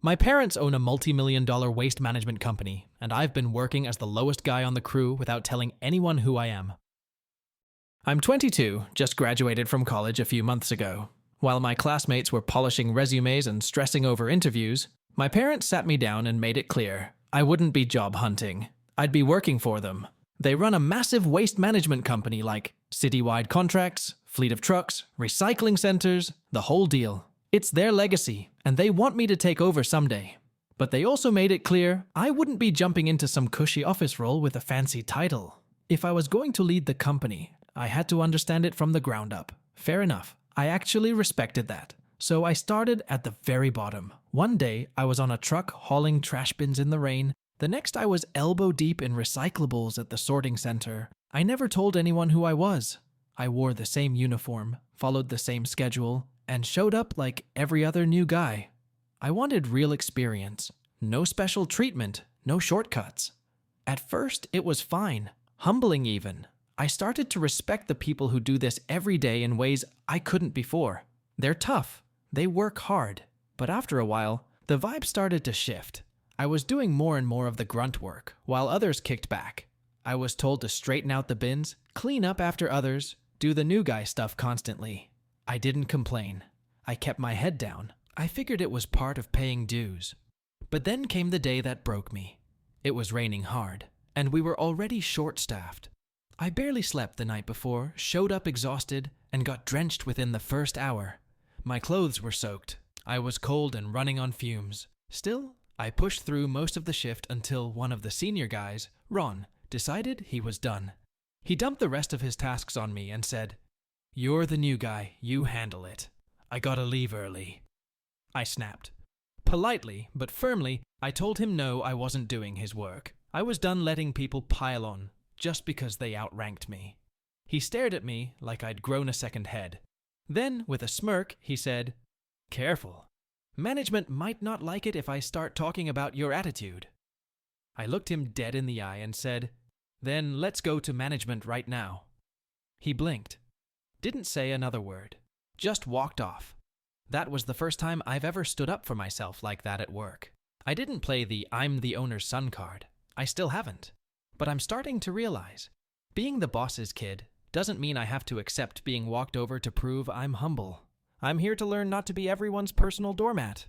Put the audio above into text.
My parents own a multi-million-dollar waste management company, and I've been working as the lowest guy on the crew without telling anyone who I am. I'm 22, just graduated from college a few months ago. While my classmates were polishing resumes and stressing over interviews, my parents sat me down and made it clear I wouldn't be job hunting. I'd be working for them. They run a massive waste management company like citywide contracts, fleet of trucks, recycling centers, the whole deal. It's their legacy, and they want me to take over someday. But they also made it clear I wouldn't be jumping into some cushy office role with a fancy title. If I was going to lead the company, I had to understand it from the ground up. Fair enough. I actually respected that. So I started at the very bottom. One day, I was on a truck hauling trash bins in the rain. The next, I was elbow deep in recyclables at the sorting center. I never told anyone who I was. I wore the same uniform, followed the same schedule, and showed up like every other new guy. I wanted real experience. No special treatment, no shortcuts. At first, it was fine, humbling even. I started to respect the people who do this every day in ways I couldn't before. They're tough. They work hard. But after a while, the vibe started to shift. I was doing more and more of the grunt work, while others kicked back. I was told to straighten out the bins, clean up after others, do the new guy stuff constantly. I didn't complain. I kept my head down. I figured it was part of paying dues. But then came the day that broke me. It was raining hard, and we were already short-staffed. I barely slept the night before, showed up exhausted, and got drenched within the first hour. My clothes were soaked. I was cold and running on fumes. Still, I pushed through most of the shift until one of the senior guys, Ron, decided he was done. He dumped the rest of his tasks on me and said, "You're the new guy, you handle it. I gotta leave early." I snapped. Politely, but firmly, I told him no, I wasn't doing his work. I was done letting people pile on, just because they outranked me. He stared at me like I'd grown a second head. Then, with a smirk, he said, "Careful. Management might not like it if I start talking about your attitude." I looked him dead in the eye and said, "Then let's go to management right now." He blinked. Didn't say another word. Just walked off. That was the first time I've ever stood up for myself like that at work. I didn't play the "I'm the owner's son" card. I still haven't. But I'm starting to realize, being the boss's kid doesn't mean I have to accept being walked over to prove I'm humble. I'm here to learn not to be everyone's personal doormat.